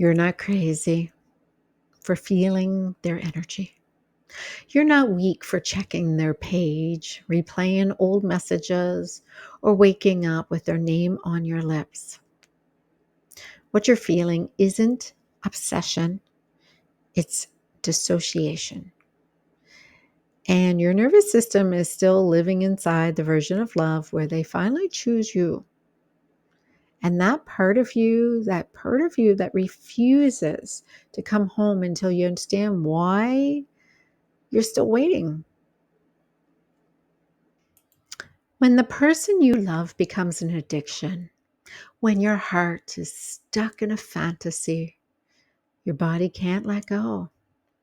You're not crazy for feeling their energy. You're not weak for checking their page, replaying old messages, or waking up with their name on your lips. What you're feeling isn't obsession, it's dissociation. And your nervous system is still living inside the version of love where they finally choose you. And that part of you that refuses to come home until you understand why you're still waiting. When the person you love becomes an addiction, when your heart is stuck in a fantasy, your body can't let go.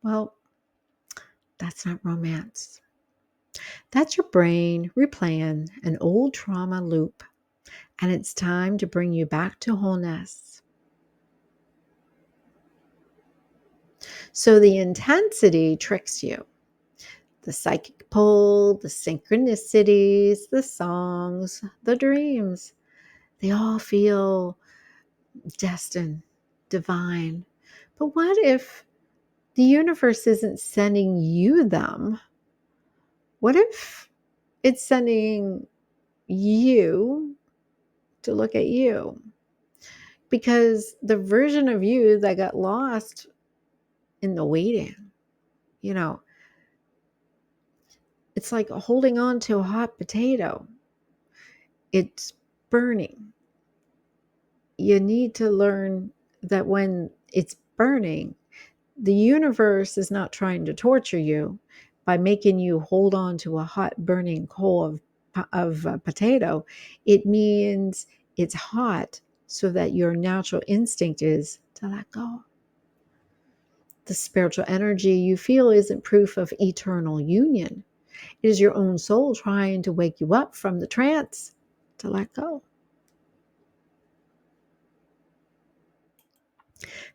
Well, that's not romance. That's your brain replaying an old trauma loop, and it's time to bring you back to wholeness. So the intensity tricks you. The psychic pull, the synchronicities, the songs, the dreams, they all feel destined, divine. But what if the universe isn't sending you them? What if it's sending you to look at you? Because the version of you that got lost in the waiting, you know, it's like holding on to a hot potato. It's burning. You need to learn that when it's burning, the universe is not trying to torture you by making you hold on to a hot burning coal of potato. It means it's hot so that your natural instinct is to let go. The spiritual energy you feel isn't proof of eternal union. It is your own soul trying to wake you up from the trance to let go.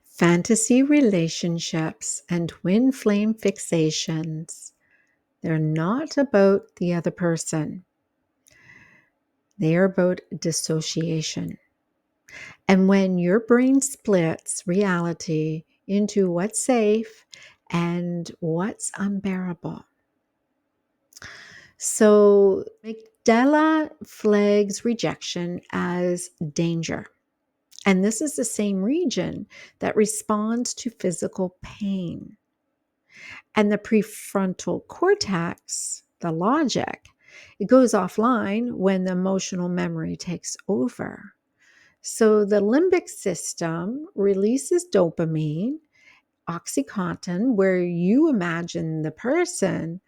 Fantasy relationships and twin flame fixations, they're not about the other person. They are about dissociation. And when your brain splits reality into what's safe and what's unbearable. So, amygdala flags rejection as danger. And this is the same region that responds to physical pain. And the prefrontal cortex, the logic, it goes offline when the emotional memory takes over. So the limbic system releases dopamine, oxytocin, where you imagine the person.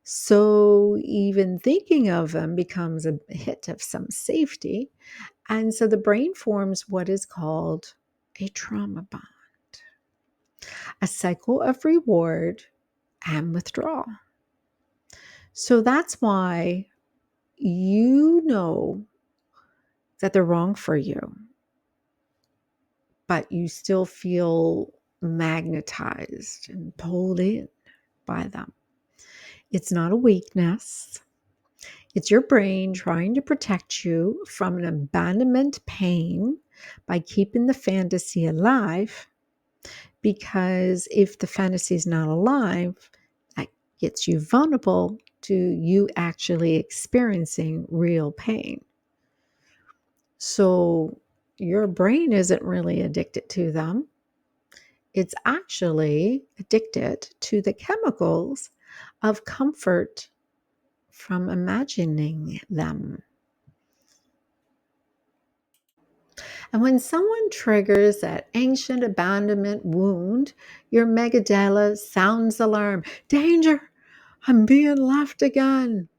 So even thinking of them becomes a hit of some safety. And so the brain forms what is called a trauma bond, a cycle of reward and withdrawal. So that's why you know that they're wrong for you, but you still feel magnetized and pulled in by them. It's not a weakness. It's your brain trying to protect you from an abandonment pain by keeping the fantasy alive. Because if the fantasy is not alive, that gets you vulnerable to you actually experiencing real pain. So your brain isn't really addicted to them. It's actually addicted to the chemicals of comfort from imagining them. And when someone triggers that ancient abandonment wound, your amygdala sounds alarm. Danger! I'm being left again.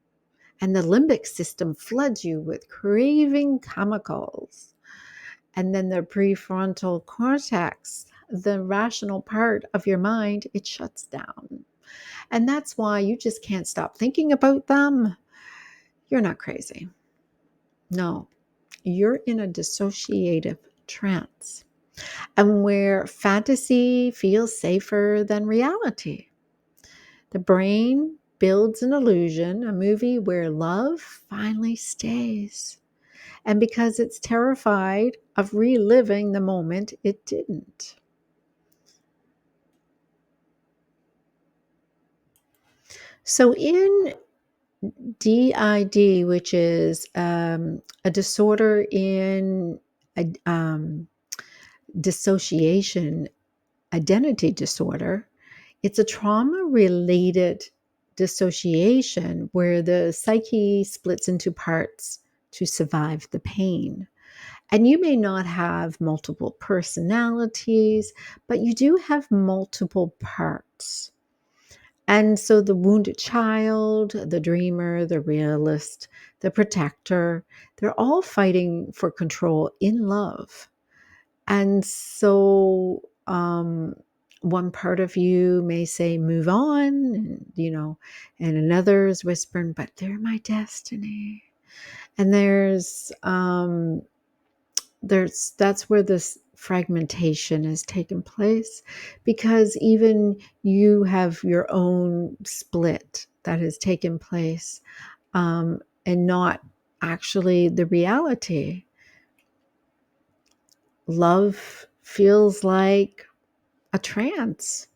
And the limbic system floods you with craving chemicals. And then the prefrontal cortex, the rational part of your mind, it shuts down. And that's why you just can't stop thinking about them. You're not crazy. No, you're in a dissociative trance, and where fantasy feels safer than reality. The brain builds an illusion, a movie where love finally stays. And because it's terrified of reliving the moment it didn't. So, in DID, which is a disorder in dissociation, identity disorder, it's a trauma related dissociation where the psyche splits into parts to survive the pain. And you may not have multiple personalities, but you do have multiple parts. And so the wounded child, the dreamer, the realist, the protector, they're all fighting for control in love. And so one part of you may say, move on, and another is whispering, but they're my destiny. And that's where this fragmentation has taken place, because even you have your own split that has taken place, and not actually the reality. Love feels like a trance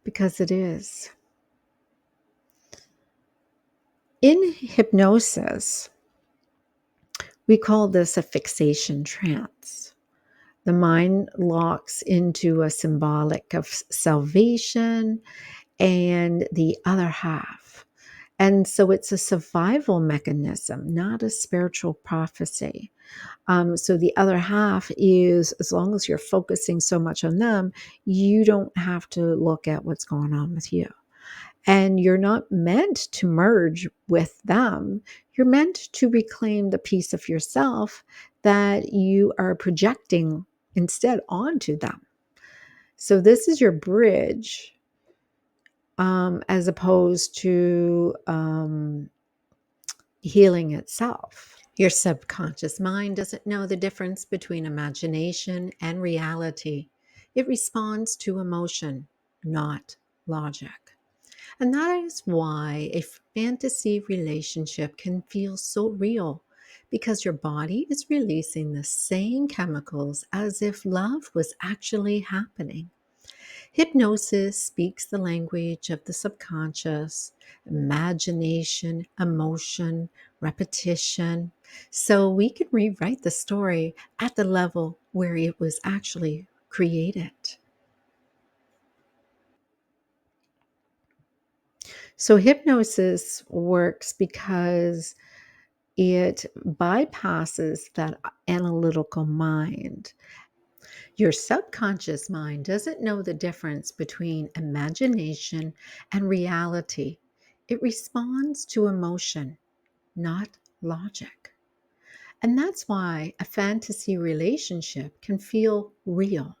because it is. In hypnosis, we call this a fixation trance. The mind locks into a symbolic of salvation and the other half. And so it's a survival mechanism, not a spiritual prophecy. So the other half is, as long as you're focusing so much on them, you don't have to look at what's going on with you. And you're not meant to merge with them. You're meant to reclaim the piece of yourself that you are projecting instead onto them. So this is your bridge, as opposed to healing itself. Your subconscious mind doesn't know the difference between imagination and reality. It responds to emotion, not logic. And that is why a fantasy relationship can feel so real, because your body is releasing the same chemicals as if love was actually happening. Hypnosis speaks the language of the subconscious, imagination, emotion, repetition. So we can rewrite the story at the level where it was actually created. So hypnosis works because it bypasses that analytical mind. Your subconscious mind doesn't know the difference between imagination and reality. It responds to emotion, not logic. And that's why a fantasy relationship can feel real,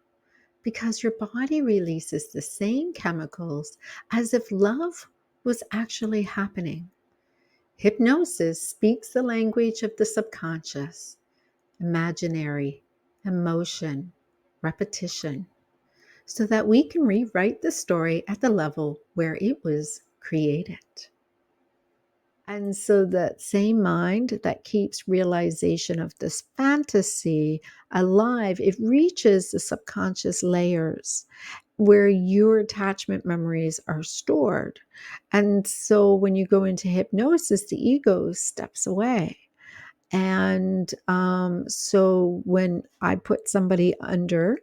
because your body releases the same chemicals as if love was actually happening. Hypnosis speaks the language of the subconscious, imaginary, emotion, repetition, so that we can rewrite the story at the level where it was created. And so that same mind that keeps realization of this fantasy alive, it reaches the subconscious layers where your attachment memories are stored. And so when you go into hypnosis, the ego steps away. And so when I put somebody under,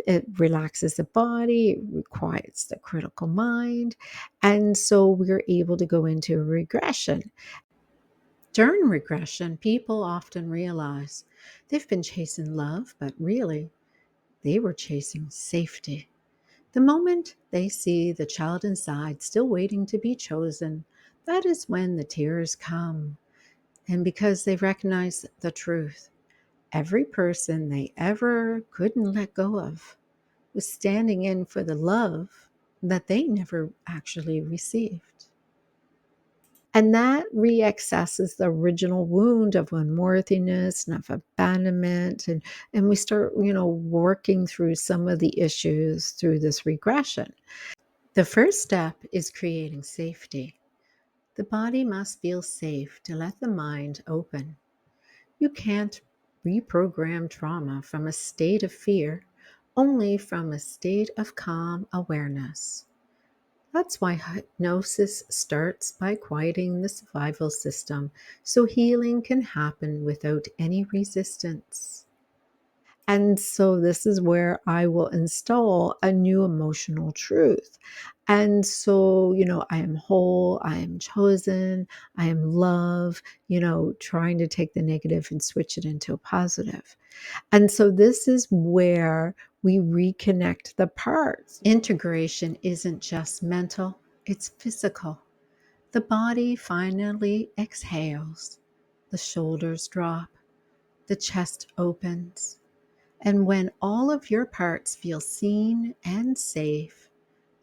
it relaxes the body, it quiets the critical mind. And so we're able to go into regression. During regression, people often realize they've been chasing love, but really they were chasing safety. The moment they see the child inside still waiting to be chosen, that is when the tears come. And because they recognize the truth, every person they ever couldn't let go of was standing in for the love that they never actually received. And that reaccesses the original wound of unworthiness and of abandonment. And we start, working through some of the issues through this regression. The first step is creating safety. The body must feel safe to let the mind open. You can't reprogram trauma from a state of fear, only from a state of calm awareness. That's why hypnosis starts by quieting the survival system so healing can happen without any resistance. And so this is where I will install a new emotional truth. And so, I am whole, I am chosen, I am love, trying to take the negative and switch it into a positive. And so this is where we reconnect the parts. Integration isn't just mental, it's physical. The body finally exhales, the shoulders drop, the chest opens. And when all of your parts feel seen and safe,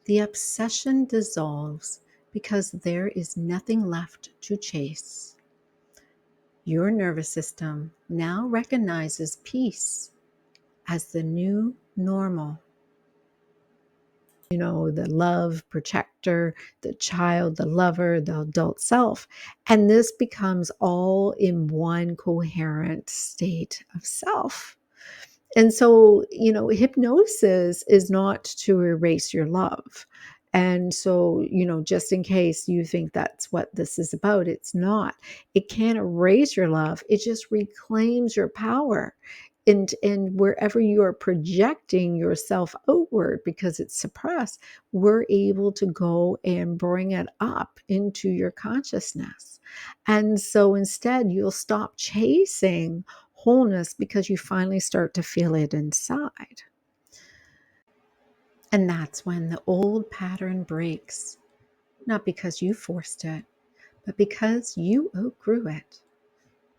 the obsession dissolves because there is nothing left to chase. Your nervous system now recognizes peace as the new normal. The love protector, the child, the lover, the adult self. And this becomes all in one coherent state of self. And so, hypnosis is not to erase your love. And so, just in case you think that's what this is about, it's not. It can't erase your love. It just reclaims your power. And wherever you are projecting yourself outward because it's suppressed, we're able to go and bring it up into your consciousness. And so instead, you'll stop chasing wholeness because you finally start to feel it inside. And that's when the old pattern breaks, not because you forced it, but because you outgrew it.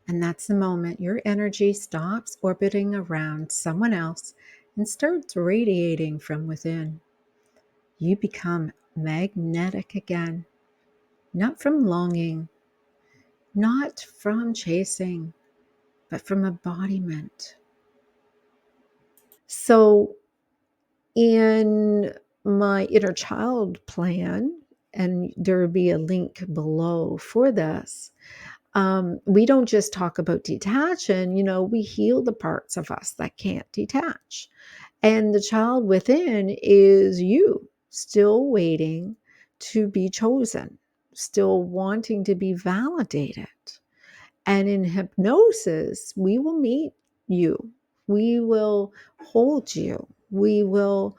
And that's the moment your energy stops orbiting around someone else and starts radiating from within. You become magnetic again, not from longing, not from chasing, but from embodiment. So, in my inner child plan, and there will be a link below for this, we don't just talk about detaching, we heal the parts of us that can't detach. And the child within is you, still waiting to be chosen, still wanting to be validated. And in hypnosis, we will meet you. We will hold you. We will,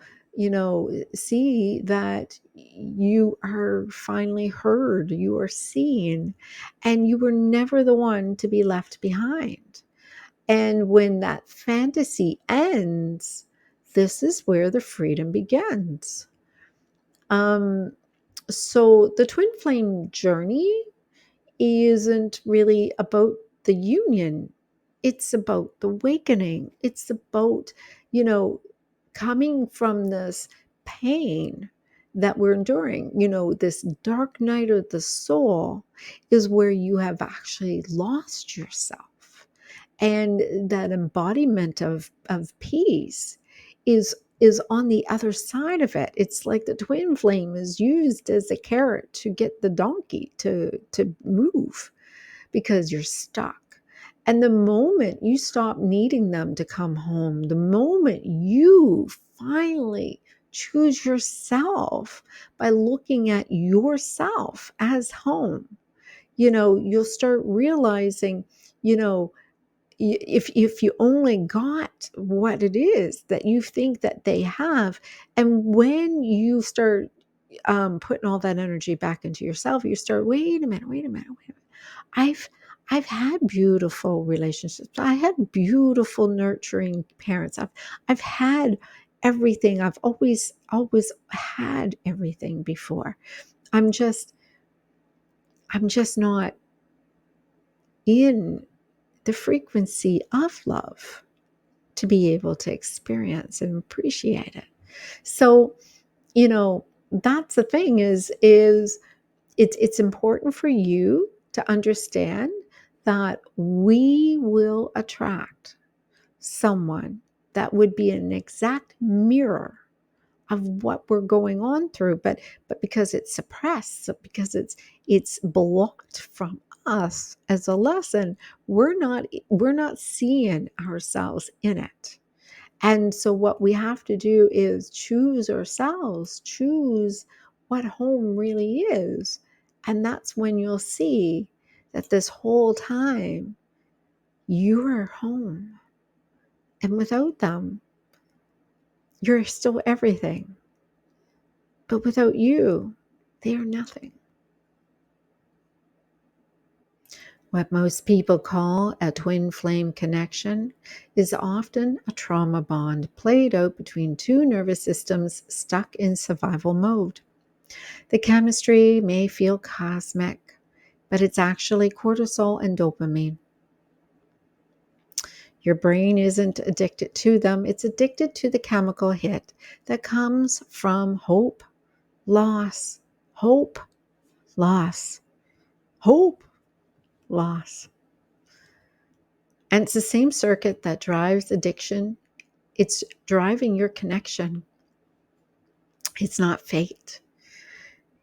see that you are finally heard, you are seen, and you were never the one to be left behind. And when that fantasy ends, this is where the freedom begins. Um, so the twin flame journey isn't really about the union. It's about the awakening. It's about, you know, coming from this pain that we're enduring. This dark night of the soul is where you have actually lost yourself. And that embodiment of peace is on the other side of it. It's like the twin flame is used as a carrot to get the donkey to move because you're stuck. And the moment you stop needing them to come home, the moment you finally choose yourself by looking at yourself as home, you'll start realizing, you know, if you only got what it is that you think that they have, and when you start putting all that energy back into yourself, you start, wait a minute. I've I've had beautiful relationships. I had beautiful nurturing parents. I've had everything. I've always had everything before. I'm just I'm just not in the frequency of love to be able to experience and appreciate it. So, that's the thing is it's important for you to understand that we will attract someone that would be an exact mirror of what we're going on through, but because it's suppressed, so because it's blocked from us as a lesson, we're not seeing ourselves in it. And so what we have to do is choose ourselves, choose what home really is. And that's when you'll see that this whole time you are home. And without them, you're still everything. But without you, they are nothing. What most people call a twin flame connection is often a trauma bond played out between two nervous systems stuck in survival mode. The chemistry may feel cosmic, but it's actually cortisol and dopamine. Your brain isn't addicted to them, it's addicted to the chemical hit that comes from hope, loss, hope, loss, hope, loss. And it's the same circuit that drives addiction. It's driving your connection. It's not fate.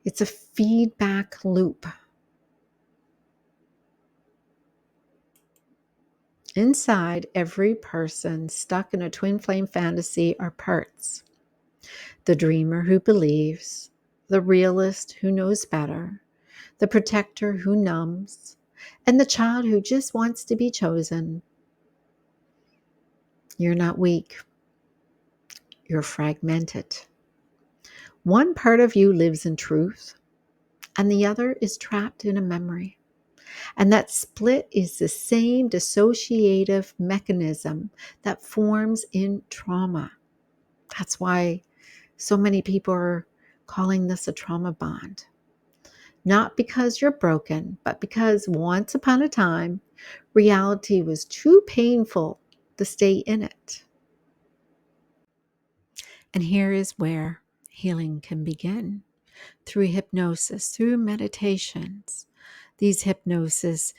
It's a feedback loop. Inside every person stuck in a twin flame fantasy are parts. The dreamer who believes, the realist who knows better, the protector who numbs, and the child who just wants to be chosen. You're not weak. You're fragmented. One part of you lives in truth, and the other is trapped in a memory. And that split is the same dissociative mechanism that forms in trauma. That's why so many people are calling this a trauma bond. Not because you're broken, but because once upon a time, reality was too painful to stay in it. And here is where healing can begin through hypnosis, through meditations. These hypnosis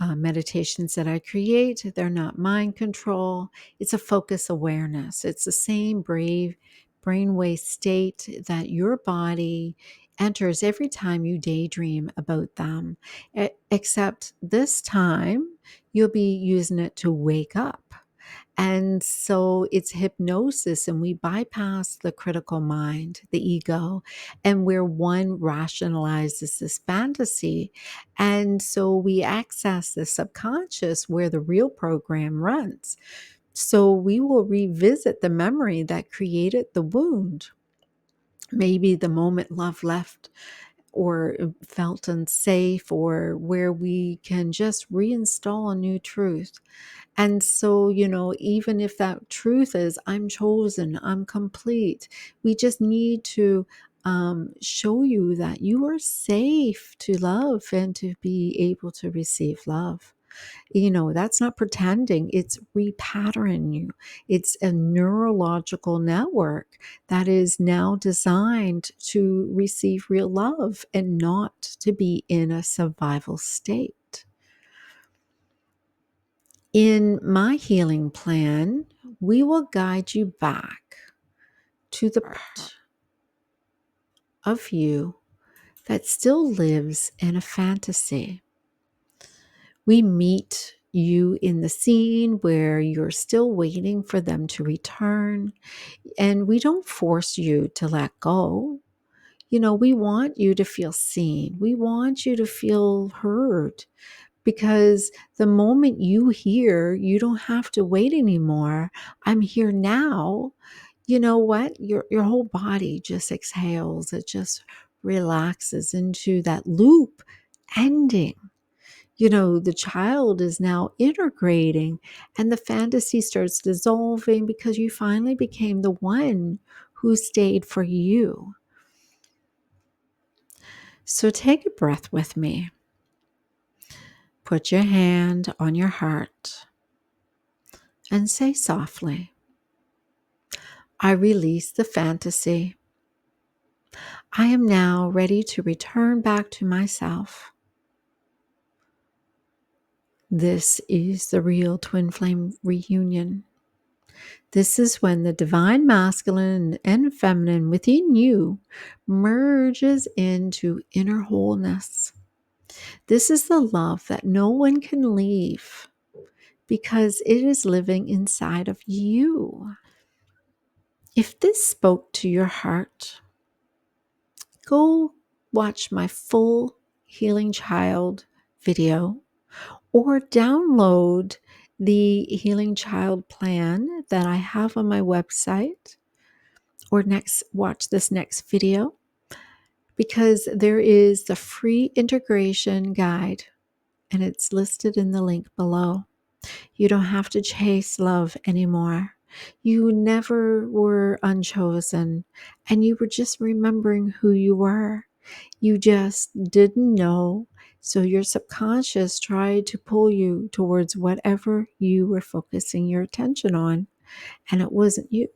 meditations that I create, they're not mind control. It's a focus awareness. It's the same brainwave state that your body enters every time you daydream about them, except this time you'll be using it to wake up. And so it's hypnosis, and we bypass the critical mind, the ego, and where one rationalizes this fantasy. And so we access the subconscious where the real program runs. So we will revisit the memory that created the wound. Maybe the moment love left, or felt unsafe, or where we can just reinstall a new truth. And so, even if that truth is, I'm chosen, I'm complete, we just need to show you that you are safe to love and to be able to receive love. That's not pretending, it's repatterning you. It's a neurological network that is now designed to receive real love and not to be in a survival state. In my healing plan, we will guide you back to the part of you that still lives in a fantasy. We meet you in the scene where you're still waiting for them to return, and we don't force you to let go. We want you to feel seen. We want you to feel heard. Because the moment you hear, you don't have to wait anymore. I'm here now. You know what? Your whole body just exhales. It just relaxes into that loop ending. The child is now integrating, and the fantasy starts dissolving because you finally became the one who stayed for you. So take a breath with me. Put your hand on your heart and say softly, I release the fantasy. I am now ready to return back to myself. This is the real twin flame reunion. This is when the divine masculine and feminine within you merges into inner wholeness. This is the love that no one can leave because it is living inside of you. If this spoke to your heart, go watch my full Healing Child video or download the Healing Child plan that I have on my website, or watch this next video, because there is the free integration guide and it's listed in the link below. You don't have to chase love anymore. You never were unchosen, and you were just remembering who you were. You just didn't know, so your subconscious tried to pull you towards whatever you were focusing your attention on, and it wasn't you.